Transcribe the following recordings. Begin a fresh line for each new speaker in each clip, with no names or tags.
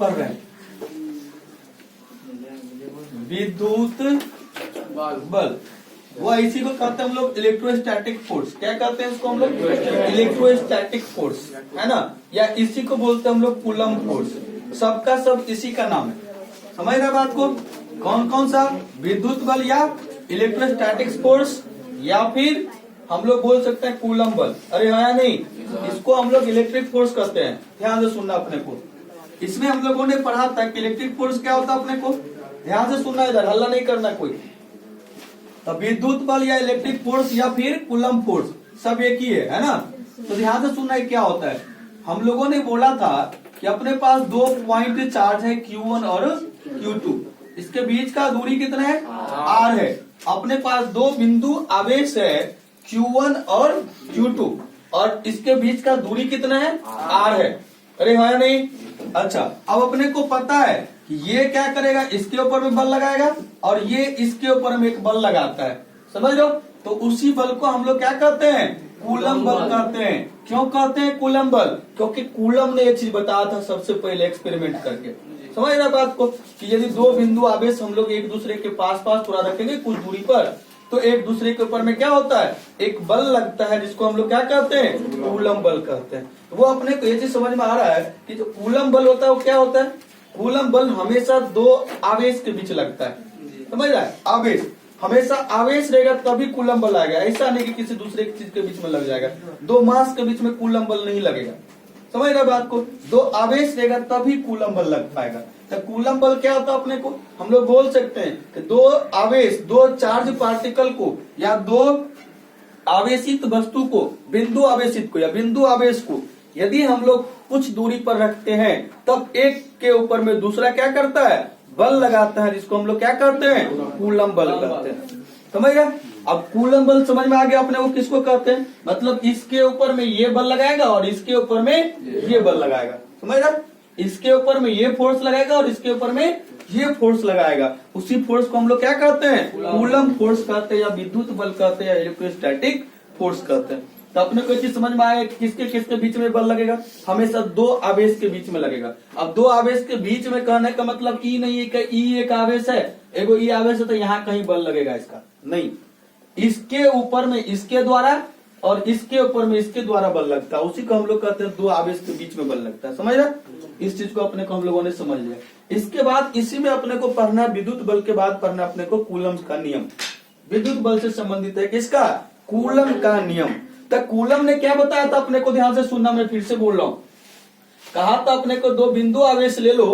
पढ़ रहे हैं, विद्युत बल, वो इसी को कहते हैं हम लोग इलेक्ट्रोस्टैटिक फोर्स। क्या कहते हैं इसको हम लोग? इलेक्ट्रोस्टैटिक फोर्स, है ना, या इसी को बोलते हैं हम लोग कूलम्ब फोर्स। सबका सब इसी का नाम है, समझ रहे बात को? कौन कौन सा? विद्युत बल या इलेक्ट्रोस्टैटिक फोर्स, या फिर हम लोग बोल सकते हैं कूलम्ब बल। अरे हाँ या नहीं? इसको हम लोग इलेक्ट्रिक फोर्स कहते हैं। ध्यान से सुनना अपने को, इसमें हम लोगों ने पढ़ा था कि इलेक्ट्रिक फोर्स क्या होता है अपने को। ध्यान से सुनना, इधर हल्ला नहीं करना कोई। तो विद्युत बल या इलेक्ट्रिक फोर्स या फिर कूलम्ब फोर्स सब एक ही है ना? तो ध्यान से सुनना है क्या होता है। हम लोगों ने बोला था कि अपने पास दो पॉइंट चार्ज है Q1 और Q2, इसके बीच का दूरी कितना है? R है। अपने पास दो बिंदु आवेश है Q1 और Q2, और इसके बीच का दूरी कितना है? R है। अरे हाँ नहीं? अच्छा, अब अपने को पता है कि ये क्या करेगा, इसके ऊपर में बल लगाएगा और ये इसके ऊपर में एक बल लगाता है, समझ लो। तो उसी बल को हम लोग क्या कहते हैं? कूलम्ब बल कहते हैं। क्यों कहते हैं कूलम्ब बल? क्योंकि कूलम्ब ने ये चीज बताया था सबसे पहले एक्सपेरिमेंट करके। समझ रहे बात को कि यदि दो बिंदु आवेश हम लोग एक दूसरे के पास पास थोड़ा रखेंगे कुछ दूरी पर, तो एक दूसरे के ऊपर में क्या होता है? एक बल लगता है, जिसको हम लोग क्या कहते हैं? कूलम्ब बल कहते हैं। वो अपने को ये चीज समझ में आ रहा है कि जो कूलम्ब बल होता है वो क्या होता है? कूलम्ब बल हमेशा दो आवेश के बीच लगता है, समझ रहा है? आवेश हमेशा आवेश रहेगा तभी कूलम्ब बल आएगा। ऐसा नहीं कि किसी दूसरे चीज के बीच में लग जाएगा। दो मास के बीच में कूलम्ब बल नहीं लगेगा, समझ रहे बात को? दो आवेश रहेगा तभी कूलम्ब बल लग पाएगा। तो कूलम्ब बल क्या होता है अपने को? हम लोग बोल सकते हैं कि दो आवेश, दो चार्ज पार्टिकल को या दो आवेशित वस्तु को, बिंदु आवेशित को या बिंदु आवेश को यदि हम लोग कुछ दूरी पर रखते हैं, तब एक के ऊपर में दूसरा क्या करता है? बल लगाता है, जिसको हम लोग क्या करते हैं? कूलम्ब बल कहते हैं, समझ गया? अब कूलम्ब बल समझ में आ गया अपने को किसको कहते हैं? मतलब इसके ऊपर में ये बल लगाएगा और इसके ऊपर में ये बल लगाएगा, समझ रहा? इसके ऊपर में ये फोर्स लगाएगा और इसके ऊपर में ये फोर्स लगाएगा। उसी फोर्स को हम लोग क्या कहते हैं? कूलम्ब फोर्स कहते हैं, या विद्युत बल कहते हैं, या इलेक्ट्रोस्टैटिक फोर्स कहते हैं। तो अपने को चीज समझ में आया कि किसके किसके बीच में बल लगेगा? हमेशा दो आवेश के बीच में लगेगा। अब दो आवेश के बीच में कहने का मतलब ई नहीं है कि ई एक आवेश है, एगो ई आवेश है तो यहाँ कहीं बल लगेगा, इसका नहीं। इसके ऊपर में इसके द्वारा और इसके ऊपर में इसके द्वारा बल लगता है, उसी को हम लोग कहते हैं दो आवेश के बीच में बल लगता है, समझ रहे? इस चीज को अपने को हम लोगों ने समझ लिया। इसके बाद इसी में अपने को पढ़ना, विद्युत बल के बाद पढ़ना अपने को कूलम्ब का नियम। विद्युत बल से संबंधित है किसका? कूलम्ब का नियम। तो कूलम्ब ने क्या बताया था अपने को? ध्यान से सुनना, मैं फिर से बोल रहा हूँ। कहा था अपने को दो बिंदु आवेश ले लो,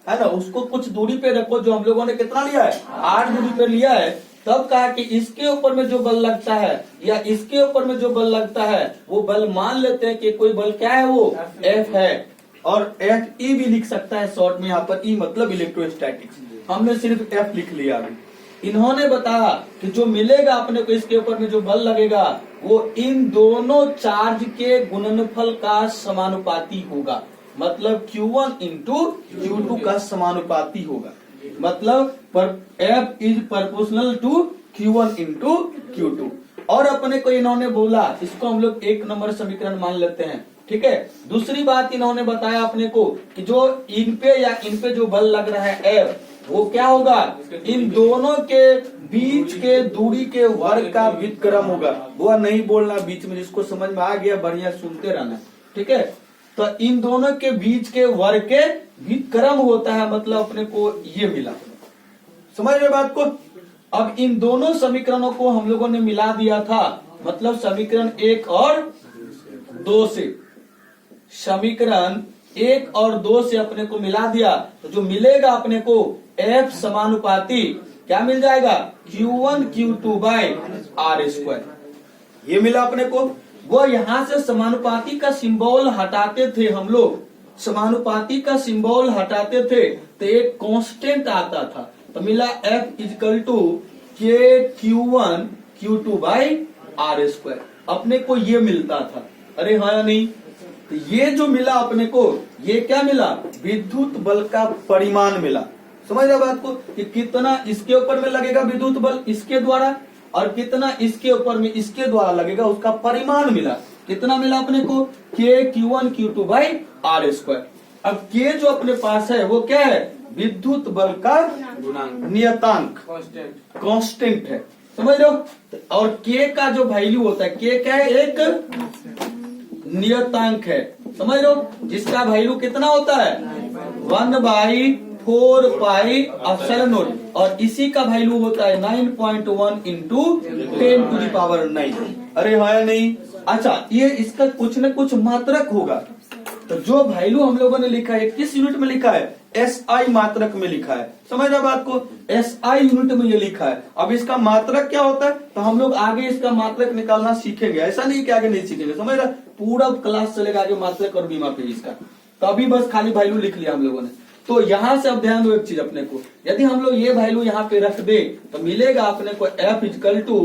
है ना, उसको कुछ दूरी पे रखो, जो हम लोगों ने कितना लिया है? 8 दूरी पे लिया है। तब कहा कि इसके ऊपर में जो बल लगता है या इसके ऊपर में जो बल लगता है, वो बल मान लेते हैं कि कोई बल क्या है, वो F है, और F E भी लिख सकता है शॉर्ट में। यहाँ पर E मतलब इलेक्ट्रोस्टैटिक्स, हमने सिर्फ F लिख लिया अभी। इन्होंने बताया कि जो मिलेगा अपने को इसके ऊपर में जो बल लगेगा, वो इन दोनों चार्ज के गुणनफल का समानुपाती होगा। मतलब Q1 इंटू Q2 का समानुपाती होगा। मतलब F is proportional to Q1 into Q2। और अपने को इन्होंने बोला, इसको हम लोग 1 नंबर समीकरण मान लेते हैं, ठीक है। दूसरी बात इन्होंने बताया अपने को कि जो इन पे या इन पे जो बल लग रहा है F, वो क्या होगा? इन दोनों के बीच के दूरी के वर्ग का व्युत्क्रम होगा। वो नहीं बोलना बीच में, जिसको समझ में आ गया बढ़िया सुनते रहना, ठीक है। तो इन दोनों के बीच के वर्ग के व्युत्क्रम होता है, मतलब अपने को ये मिला, समझ रहे बात को? अब इन दोनों समीकरणों को हम लोगों ने मिला दिया था, मतलब समीकरण 1 और 2 से, समीकरण 1 और 2 से अपने को मिला दिया, तो जो मिलेगा अपने को F समानुपाती क्या मिल जाएगा? Q1 Q2 by R²। ये मिला अपने को। वो यहां से समानुपाती का सिंबल हटाते थे हम लोग, समानुपाती का सिंबल हटाते थे तो एक कांस्टेंट आता था, तो मिला F equal to K Q1 Q2 by R²। अपने को ये मिलता था। अरे हाँ या नहीं? तो ये जो मिला अपने को, ये क्या मिला? विद्युत बल का परिमाण मिला। समझ रहे बात को कि कितना इसके ऊपर में लगेगा विद्युत बल इसके द्वारा, और कितना इसके ऊपर में इसके द्वारा लगेगा, उसका परिमाण मिला। कितना मिला अपने को? K Q1 Q2 by R²। अब के जो अपने पास है वो क्या है, विद्युत बल का नियतांक, कांस्टेंट है, समझ रहे हो। और के का जो वैल्यू होता है, के क्या है, एक नियतांक है, समझ रहे हो, जिसका वैल्यू कितना होता है 1/4 पाई एप्सिलॉन नॉट, और इसी का वैल्यू होता है 9.1 इंटू 10⁹। अरे हाँ या नहीं। अच्छा, ये इसका कुछ न कुछ मात्रक होगा, तो जो वैल्यू हम लोगों ने लिखा है किस यूनिट में लिखा है, एसआई मात्रक में लिखा है, समझ रहे बात को, एसआई यूनिट में ये लिखा है। अब इसका मात्रक क्या होता है, तो हम लोग आगे इसका मात्रक निकालना सीखेंगे, ऐसा नहीं कि आगे नहीं सीखेंगे, समझ रहे, पूरा क्लास चलेगा आगे मात्रक और बीमा पे इसका। तो अभी बस खाली वैल्यू लिख लिया हम लोगों ने। तो यहां से अब ध्यान दो एक चीज अपने को, यदि हम लोग ये वैल्यू यहाँ पे रख दे तो मिलेगा अपने को F equal to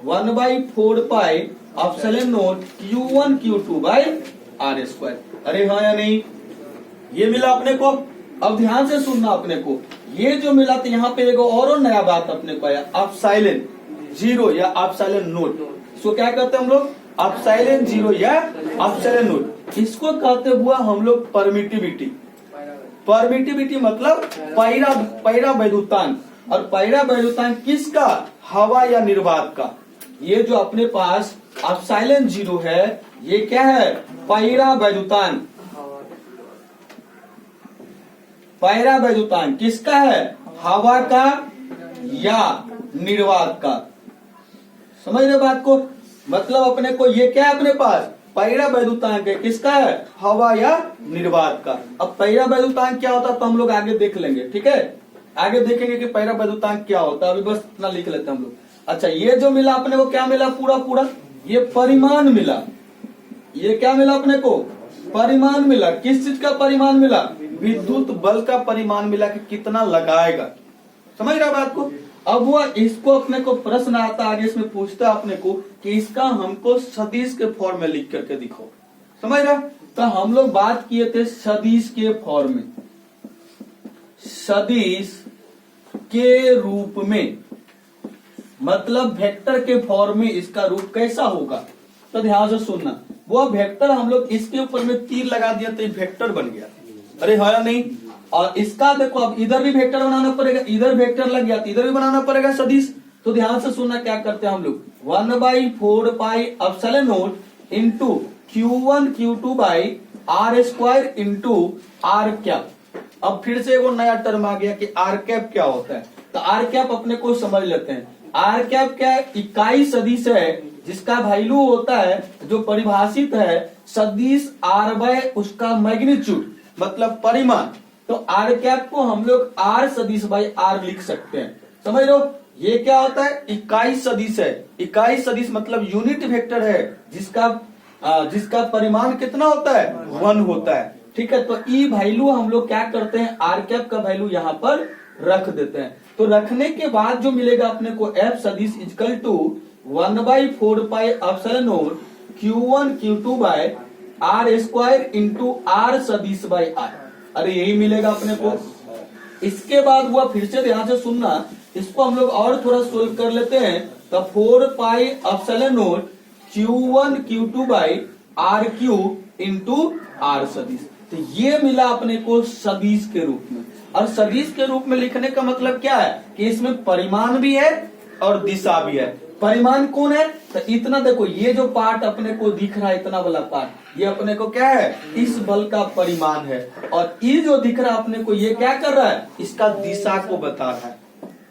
1/4 pi epsilon naught Q1 Q2 by R square. अरे हाँ या नहीं, ये मिला अपने को। अब ध्यान से सुनना अपने को, ये जो मिला तो यहाँ पे एक और नया बात अपने को आया, एप्सिलॉन जीरो या एप्सिलॉन नॉट, इसको क्या कहते हैं हम लोग, एप्सिलॉन जीरो या एप्सिलॉन नॉट। इसको कहते हुआ हम लोग परमिटिविटी। परमिटिविटी मतलब पैरा वैद्युतांक, और पैरा वैद्युतांक किसका, हवा या निर्वात का। ये जो अपने पास एप्सिलॉन जीरो है ये क्या है, पैरा वैद्युतांक। पैरा वैद्युतांक किसका है, हवा का या निर्वात का, समझ रहे बात को। मतलब अपने को ये क्या है, अपने पास पैरा वैद्युतांक है, किसका है, हवा या निर्वात का। अब पैरा वैद्युतांक क्या होता है तो हम लोग आगे देख लेंगे, ठीक है, आगे देखेंगे कि पैरा वैद्युतांक क्या होता है, अभी बस इतना लिख लेते हैं हम लोग। अच्छा, ये जो मिला अपने को क्या मिला, पूरा ये परिमाण मिला। ये क्या मिला अपने को, परिमाण मिला। किस चीज का परिमाण मिला, विद्युत बल का परिमाण मिला कि कितना लगाएगा, समझ रहा बात को। अब वो इसको अपने को प्रश्न आता आगे इसमें पूछता है अपने को कि इसका हमको सदिश के फॉर्म में लिख करके दिखाओ, समझ रहा। तो हम लोग बात किए थे सदिश के फॉर्म में, सदिश के रूप में, मतलब वेक्टर के फॉर्म में इसका रूप कैसा होगा। तो ध्यान से सुनना, वो वेक्टर हम लोग इसके ऊपर में तीर लगा दिया तो वेक्टर बन गया। अरे हाँ नहीं। और इसका देखो, अब इधर भी वेक्टर बनाना पड़ेगा, इधर वेक्टर लग गया तो इधर भी बनाना पड़ेगा सदिश। तो ध्यान से सुनना, क्या करते हैं हम लोग, 1/4 pi epsilon not into Q1 Q2 by R square into R cap. अब फिर से एक नया टर्म आ गया कि R कैप क्या होता है। तो R कैप अपने को समझ लेते हैं। R कैप क्या है, इकाई सदिश है जिसका वैल्यू होता है, जो परिभाषित है सदिश R बाय उसका मैग्नीट्यूड, मतलब परिमाण। तो R कैप को हम लोग R सदिश बाई R लिख सकते हैं, समझ लो। ये क्या होता है, इकाई सदिश है। इकाई सदिश मतलब यूनिट वेक्टर है जिसका परिमाण कितना होता है, 1 होता है, ठीक है। तो ई वैल्यू हम लोग क्या करते हैं, R कैप का वैल्यू यहाँ पर रख देते हैं। तो रखने के बाद जो मिलेगा अपने को F सदिश equal to 1/4 pi epsilon naught Q1 Q2 by R square into R सदिश बाई R। अरे यही मिलेगा अपने को। इसके बाद हुआ, फिर से ध्यान से सुनना, इसको हम लोग और थोड़ा सोल्व कर लेते हैं। तो 4 पाई epsilon naught Q1 Q2 by R cube into R सदिश। तो ये मिला अपने को सदिश के रूप में। और सदिश के रूप में लिखने का मतलब क्या है कि इसमें परिमाण भी है और दिशा भी है। परिमाण कौन है, तो इतना देखो, ये जो पार्ट अपने को दिख रहा है, इतना वाला पार्ट, ये अपने को क्या है, इस बल का परिमाण है। और ये जो दिख रहा है अपने को, ये क्या कर रहा है, इसका दिशा को बता रहा है,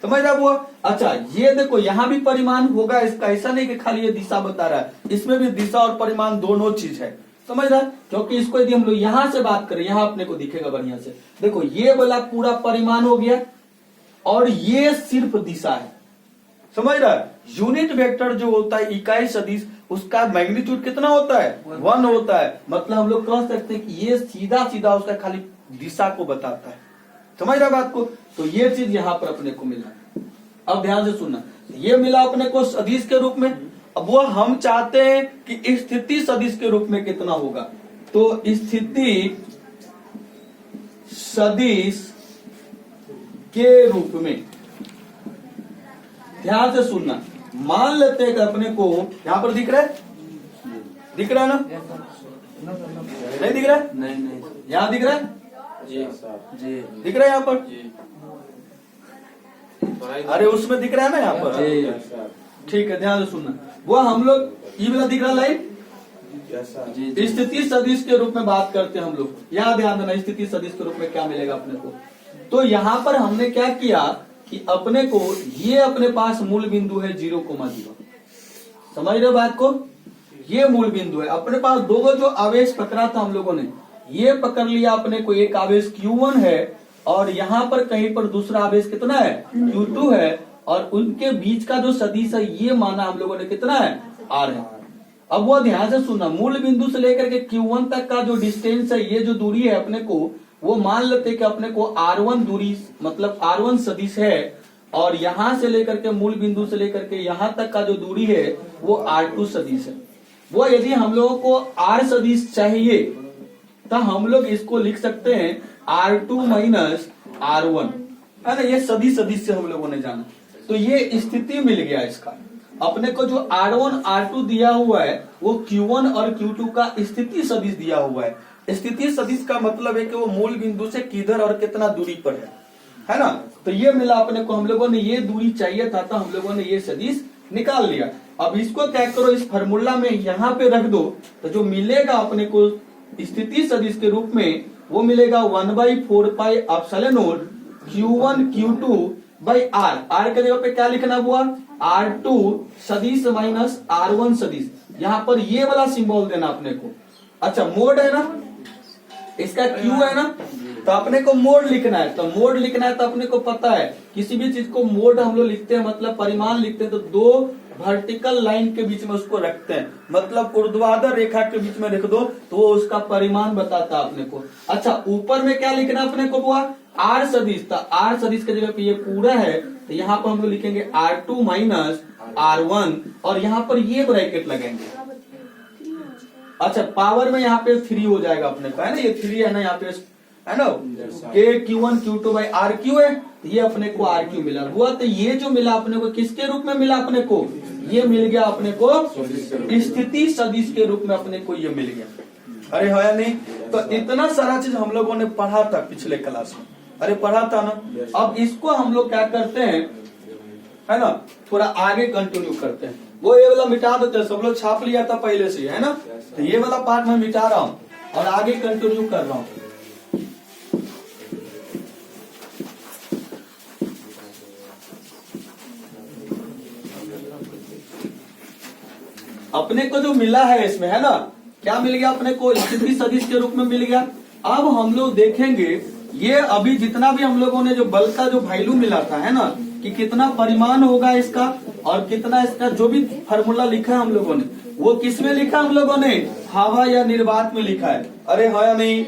समझ रहा हुआ। अच्छा, ये देखो यहाँ भी परिमाण होगा इसका, ऐसा नहीं कि खाली ये दिशा बता रहा है, इसमें भी दिशा और परिमाण दोनों चीज है, समझ रहा। क्योंकि इसको यदि हम लोग यहाँ से बात करें, यहाँ अपने को दिखेगा बढ़िया से, देखो ये वाला पूरा परिमाण हो गया और ये सिर्फ दिशा है, समझ रहा है। यूनिट वेक्टर जो होता है, इकाई सदिश, उसका मैग्नीट्यूड कितना होता है, 1 होता है। मतलब हम लोग कह सकते हैं कि ये सीधा सीधा उसका खाली दिशा को बताता है, समझ रहा बात को। तो ये चीज यहाँ पर अपने को मिला। अब ध्यान से सुनना, ये मिला अपने को सदिश के रूप में। अब वो हम चाहते हैं कि स्थिति सदिश के रूप में कितना होगा। तो स्थिति सदिश के रूप में ध्यान से सुनना, मान लेते हैं कि अपने को यहां पर दिख रहा है, दिख रहा है ना, नहीं दिख रहा है, नहीं, यहाँ दिख रहा है,
जी जी
दिख रहा है यहाँ पर? अरे उसमें दिख रहा है ना यहाँ पर? ठीक है, ध्यान से सुनना। वो हम लोग ये वाला दिख रहा लाइट, स्थिति सदिश के रूप में बात करते हैं हम लोग। यहाँ ध्यान देना, स्थिति सदिश के रूप में क्या मिलेगा अपने को। तो यहाँ पर हमने क्या किया कि अपने को ये अपने पास मूल बिंदु है 0,0। समझ रहे हो बात को? ये मूल बिंदु है अपने पास। दो जो आवेश पकड़ा था हम लोगों ने, ये पकड़ लिया अपने को, एक आवेश Q1 है और यहाँ पर कहीं पर दूसरा आवेश कितना है Q2 है, और उनके बीच का जो सदिश है ये माना हम लोगों ने कितना है R है। अब वो ध्यान से सुनना, मूल बिंदु से लेकर के Q1 तक का जो डिस्टेंस है, ये जो दूरी है अपने को, वो मान लेते कि अपने को R1 दूरी मतलब R1 सदिश है, और यहां से लेकर के मूल बिंदु से लेकर के यहां तक का जो दूरी है वो R2 सदिश है। वो यदि हम लोगों को R सदिश चाहिए तो हम लोग इसको लिख सकते हैं R2 माइनस R1, है ना। ये सदिश सदिश से हम लोगों ने जाना, तो ये स्थिति मिल गया इसका। अपने को जो R1 R2 दिया हुआ है वो Q1 और Q2 का स्थिति सदिश दिया हुआ है। स्थिति सदिश का मतलब है कि वो मूल बिंदु से किधर और कितना दूरी पर है ना। तो ये मिला अपने को, हम लोगों ने ये दूरी चाहिए था तो हम लोगों ने ये सदिश निकाल लिया। अब इसको क्या करो, इस फार्मूला में यहाँ पे रख दो, तो जो मिलेगा अपने को स्थिति सदिश के रूप में वो मिलेगा 1/4 pi epsilon naught Q1 Q2 by R। R के जगह पे क्या लिखना हुआ, R2 सदिश माइनस R1 सदिश। यहाँ पर ये वाला सिंबल देना अपने को। अच्छा, मोड है ना, इसका Q है ना, तो अपने को मोड लिखना है। तो मोड लिखना है तो अपने को पता है किसी भी चीज को मोड हम लोग लिखते हैं, मतलब परिमाण लिखते हैं, तो दो वर्टिकल लाइन के बीच में उसको रखते हैं, मतलब ऊर्ध्वाधर रेखा के बीच में रख दो तो वो उसका परिमाण बताता है अपने को। अच्छा, ऊपर में क्या लिखना अपने को हुआ, R सदिश। तो R सदिश के जगह पे ये पूरा है, तो यहाँ पर हम लोग लिखेंगे R2 माइनस R1, और यहाँ पर ये ब्रैकेट लगाएंगे। अच्छा, पावर में यहाँ पे 3 हो जाएगा अपने को, है ना, ये 3 है ना यहाँ पे, है ना। Q1 Q2 बाई RQ है, तो ये अपने को RQ मिला हुआ। तो ये जो मिला अपने को किसके रूप में मिला अपने को, ये मिल गया अपने को स्थिति सदिश के रूप में अपने को ये मिल गया। अरे है नहीं, तो इतना सारा चीज हम लोगों ने पढ़ा था पिछले क्लास में, अरे पढ़ा था ना। अब इसको हम लोग क्या करते हैं, है ना, थोड़ा आगे कंटिन्यू करते हैं। वो ये वाला मिटा देते हैं, सब लोग छाप लिया था पहले से, है ना। तो ये वाला पार्ट मैं मिटा रहा हूँ और आगे कंटिन्यू कर रहा हूँ। अपने को जो मिला है इसमें, है ना, क्या मिल गया अपने को, स्थिति सदिश के रूप में मिल गया। अब हम लोग देखेंगे ये अभी जितना भी हम लोगों ने जो बल का जो वैल्यू मिला था, है ना, कि कितना परिमाण होगा इसका और कितना इसका, जो भी फार्मूला लिखा है हम लोगों ने, वो किस में लिखा हम लोगों ने, हवा या निर्वात में लिखा है। अरे हाँ या नहीं,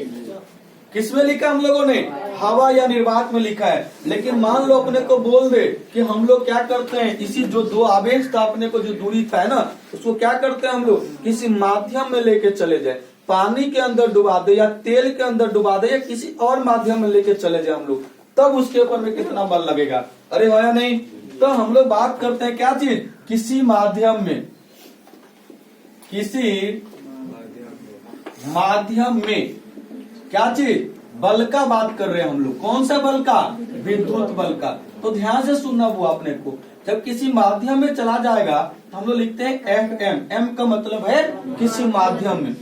किस में लिखा हम लोगों ने, हवा या निर्वात में लिखा है। लेकिन मान लो अपने को बोल दे कि हम लोग क्या करते हैं, इसी जो दो आवेश था अपने को जो दूरी था, है ना, उसको क्या करते हैं हम लोग, किसी माध्यम में लेके चले जाए, पानी के अंदर डुबा दे या तेल के अंदर डुबा दे या किसी और माध्यम में लेके चले जाए हम लोग, तब उसके ऊपर में कितना बल लगेगा। अरे हाँ या नहीं, तो हम लोग बात करते हैं क्या चीज, किसी माध्यम में, किसी माध्यम में क्या चीज, बल का बात कर रहे हैं हम लोग। कौन सा बल का, विद्युत बल का। तो ध्यान से सुनना हुआ अपने को, जब किसी माध्यम में चला जाएगा तो हम लोग लिखते हैं FM। M का मतलब है किसी माध्यम में।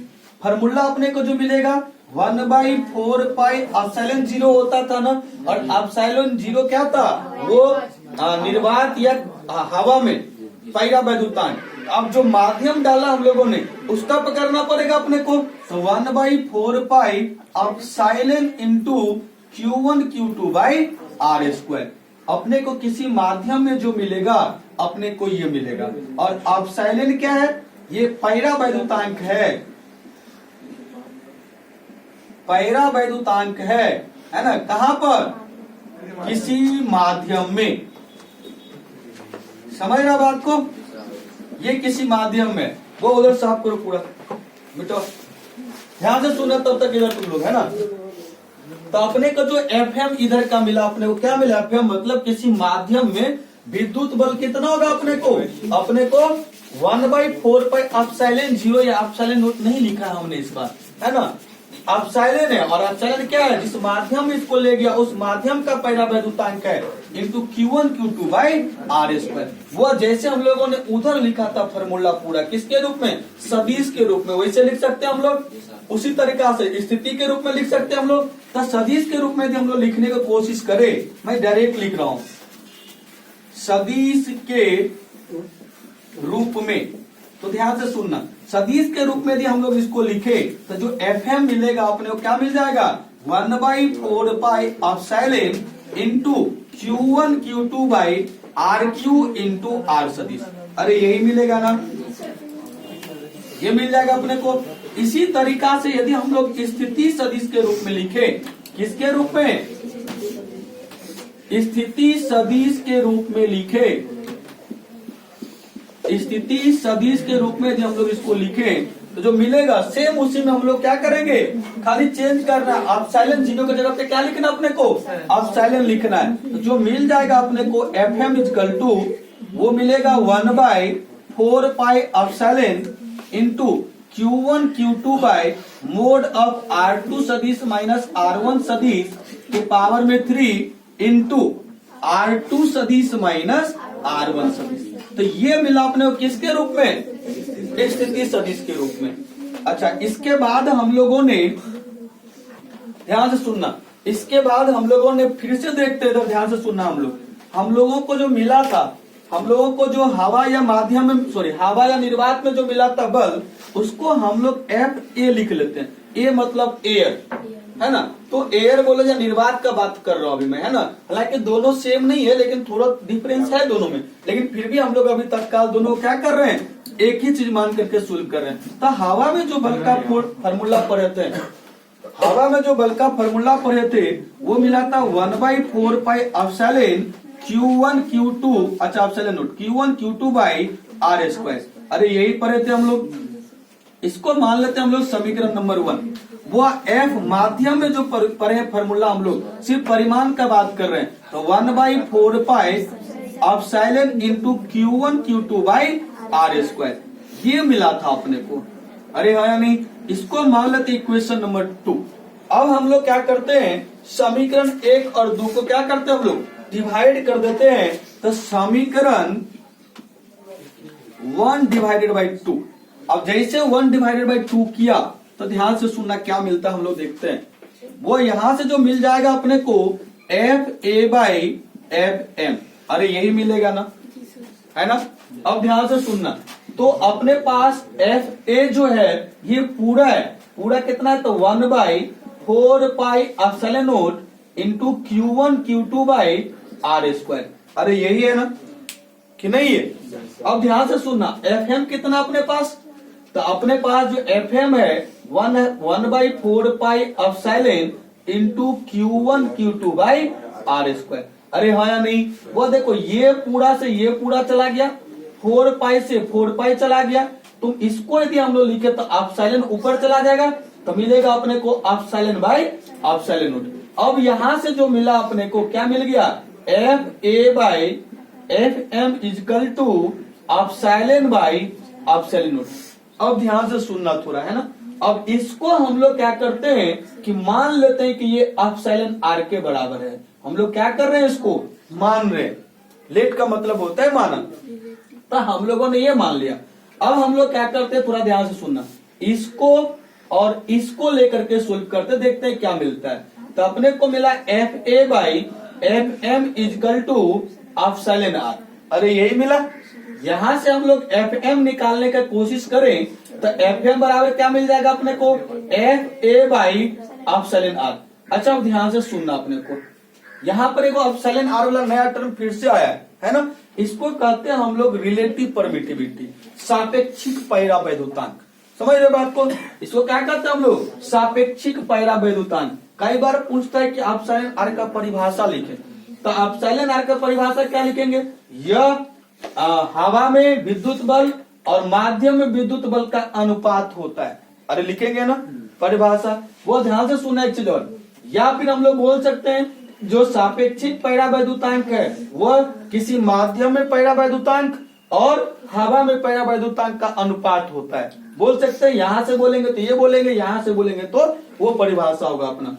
फार्मूला अपने को जो मिलेगा 1/4 पाई एप्सिलॉन 0 होता था ना, और एप्सिलॉन 0 क्या था, वो निर्वात या हवा में पैरा वैद्युतांक। अब जो माध्यम डाला हम लोगों ने उसका पकड़ना पड़ेगा अपने को, तो 1/4 pi epsilon into Q1 Q2 by R²। अपने को किसी माध्यम में जो मिलेगा अपने को ये मिलेगा, और एप्सिलॉन क्या है, ये पैरा वैद्युतांक है, पैरा वैद्युतांक है ना, कहाँ पर, किसी माध्यम में। समझ रहा बात को, ये किसी माध्यम में। वो उधर साफ करो पूरा, बेटो ध्यान से सुनो तब तक इधर तुम लोग, है ना। तो अपने को जो FM इधर का मिला, अपने को क्या मिला, FM मतलब किसी माध्यम में विद्युत बल कितना होगा अपने को 1/4 पाई एप्सिलॉन 0 या एप्सिलॉन नॉट नहीं लिखा है हमने इस बार, है ना। अपसाइलन है, और अपसाइलन क्या है, जिस माध्यम में इसको ले गया उस माध्यम का पहला वैद्युतांक है into Q1 Q2 by R square. वो जैसे हम लोगों ने उधर लिखा था फॉर्मूला पूरा किसके रूप में, सदिश के रूप में, वैसे लिख सकते हैं हम लोग। उसी तरीका से स्थिति के रूप में लिख सकते हैं हम लोग। तो सदिश के रूप में यदि हम लोग लिखने की कोशिश करें, मैं डायरेक्ट लिख रहा हूं सदिश के रूप में, तो ध्यान से सुनना, सदिश के रूप में यदि हम लोग इसको लिखे तो जो एफएम मिलेगा अपने को क्या मिल जाएगा, 1/4 pi epsilon into Q1 Q2 by RQ into R सदिश। अरे यही मिलेगा ना, ये मिल जाएगा अपने को। इसी तरीका से यदि हम लोग स्थिति सदिश के रूप में लिखे, किसके रूप में, स्थिति सदिश के रूप में लिखे, स्थिति सदिश के रूप में यदि हम लोग इसको लिखे तो जो मिलेगा सेम उसी में हम लोग क्या करेंगे, खाली चेंज करना है, एप्सिलॉन जीरो की जगह पे क्या लिखना अपने को, एप्सिलॉन लिखना है। तो जो मिल जाएगा अपने को एफएम इक्वल टू वो मिलेगा 1/4 pi epsilon into Q1 Q2 by mode of R2 सदिश माइनस R1 सदिश के पावर में 3 इंटू R2 सदिश माइनस R1 सदिश। तो ये मिला अपने को किसके रूप में, स्थिति सदिश के रूप में। अच्छा, इसके बाद हम लोगों ने, ध्यान से सुनना, इसके बाद हम लोगों ने फिर से देखते हैं, ध्यान से सुनना, हम लोगों को जो मिला था, हम लोगों को जो हवा या माध्यम में, हवा या निर्वात में जो मिला था बल, उसको हम लोग FA लिख लेते हैं। ए मतलब एयर, है ना, तो एयर बोले या निर्वात का बात कर रहा हूं अभी मैं, है ना। हालांकि दोनों सेम नहीं है, लेकिन थोड़ा डिफरेंस है दोनों में, लेकिन फिर भी हम लोग अभी तत्काल दोनों क्या कर रहे हैं, एक ही चीज मान करके सुलभ कर रहे हैं। तो हवा में जो बल का फॉर्मूला पढ़े थे, हवा में जो बल का फॉर्मूला पढ़े थे वो मिला था 1/4 पाई एप्सिलॉन Q1 Q2, अच्छा epsilon naught Q1 Q2 by R square. अरे यही पढ़े थे हम लोग, इसको मान लेते हैं हम लोग समीकरण नंबर 1। वो एफ माध्यम में जो पढ़े फॉर्मूला हम लोग सिर्फ परिमाण का बात कर रहे हैं, तो 1/4 pi epsilon into Q1 Q2 by R square, ये मिला था अपने को। अरे हाँ या नहीं, इसको मान लेते इक्वेशन नंबर 2। अब हम लोग क्या करते हैं, समीकरण 1 और 2 को क्या करते हैं हम लोग, डिवाइड कर देते हैं। तो समीकरण 1 डिवाइडेड बाई 2, अब जैसे 1 डिवाइडेड बाई 2 किया तो ध्यान से सुनना क्या मिलता है हम लोग देखते हैं। वो यहां से जो मिल जाएगा अपने को FA बाई FM, अरे यही मिलेगा ना, है ना। अब ध्यान से सुनना, तो अपने पास FA जो है ये पूरा है, पूरा कितना है, तो 1/4 pi epsilon naught into Q1 Q2 by R square. अरे यही है ना कि नहीं है। अब ध्यान से सुनना, FM कितना अपने पास, तो अपने पास जो FM है 1/4 pi epsilon into Q1 Q2 by R square. अरे हाँ या नहीं, वो देखो ये पूरा से ये पूरा चला गया, 4 पाई से 4 पाई चला गया, तो इसको यदि हम लोग लिखे तो एप्सिलॉन ऊपर चला जाएगा, तो मिलेगा अपने को एप्सिलॉन बाई एप्सिलॉन नोट। अब यहां से जो मिला अपने को क्या मिल गया, FA by FM equal to epsilon by epsilon naught. अब ध्यान से सुनना थोड़ा, है ना। अब इसको हम लोग क्या करते हैं कि मान लेते हैं कि ये एप्सिलॉन R के बराबर है। हम लोग क्या कर रहे हैं, इसको मान रहे हैं, लेट का मतलब होता है माना, तो हम लोगों ने ये मान लिया। अब हम लोग क्या करते हैं, थोड़ा ध्यान से सुनना, इसको और इसको लेकर के सोल्व करते देखते हैं क्या मिलता है। तो अपने को मिला FA by FM equal to epsilon R। अरे यही मिला। यहां से हम लोग FM निकालने का कोशिश करें तो FM बराबर क्या मिल जाएगा अपने को, FA बाई एप्सिलॉन R। अच्छा, अब ध्यान से सुनना, अपने को यहाँ पर एक एप्सिलॉन R वाला नया टर्म फिर से आया है ना। इसको कहते हैं हम लोग रिलेटिव परमिटिविटी, सापेक्षिक पैरा वैद्युतांक। समझ रहे बात को, इसको क्या कहते हैं हम लोग, सापेक्षिक पैरा वैद्युतांक। कई बार पूछता है कि एप्सिलॉन R का परिभाषा लिखें, तो एप्सिलॉन R का परिभाषा क्या लिखेंगे, यह हवा में विद्युत बल और माध्यम में विद्युत बल का अनुपात होता है। अरे लिखेंगे ना परिभाषा, वो ध्यान से सुना एक चीज और। या फिर हम लोग बोल सकते हैं जो सापेक्षिक पैरा वैद्युतांक है वह किसी माध्यम में पैरा वैद्युतांक और हवा में पैरा वैद्युतांक का अनुपात होता है। बोल सकते हैं, यहां से बोलेंगे तो ये बोलेंगे, यहां से बोलेंगे तो वो परिभाषा होगा अपना।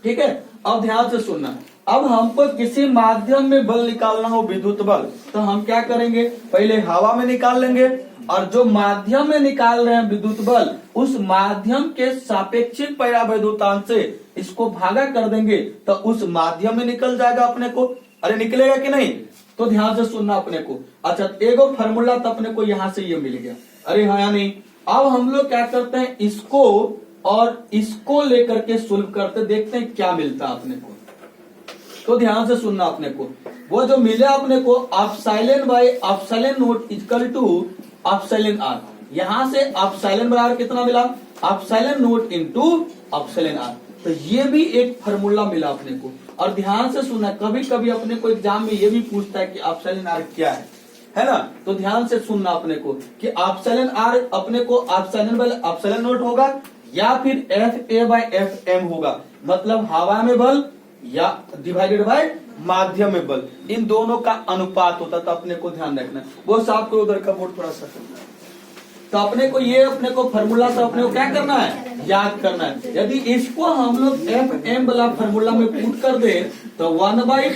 ठीक है, अब ध्यान से सुनना। अब हमको किसी माध्यम में बल निकालना हो, विद्युत बल, तो हम क्या करेंगे, पहले हवा में निकाल लेंगे, और जो माध्यम में निकाल रहे हैं विद्युत बल, उस माध्यम के सापेक्षिक परावैद्युतांक से इसको भागा कर देंगे, तो उस माध्यम में निकल जाएगा अपने को। अरे निकलेगा कि नहीं, तो ध्यान से सुनना अपने को। अच्छा, एगो फार्मूला तो अपने को यहां से ये मिल गया, अरे हाँ या नहीं। अब हम लोग क्या करते हैं, इसको और इसको लेकर के सुलभ करते, देखते हैं क्या मिलता है अपने को। तो ध्यान से सुनना अपने को, वो जो मिला अपने को epsilon by epsilon naught equal to epsilon R. यहां से एप्सिलॉन बराबर कितना मिला, epsilon naught into epsilon R. तो ये भी एक फार्मूला मिला अपने को। और ध्यान से सुनना, कभी कभी अपने को एग्जाम में ये भी पूछता है कि एप्सिलॉन आर क्या है ना। तो ध्यान से सुनना अपने को कि एप्सिलॉन आर अपने को एप्सिलॉन बाय एप्सिलॉन नॉट होगा, या फिर F A by F M होगा, मतलब हवा में बल या डिवाइडेड बाय माध्यम में बल, इन दोनों का अनुपात होता। तो अपने को ध्यान रखना, वो साफ करो उधर का बोर्ड थोड़ा सा। तो अपने को ये अपने को फार्मूला से अपने को क्या करना है, याद करना है। यदि इसको हम लोग एफ एम वाला फार्मूला में पुट कर दे, तो 1/4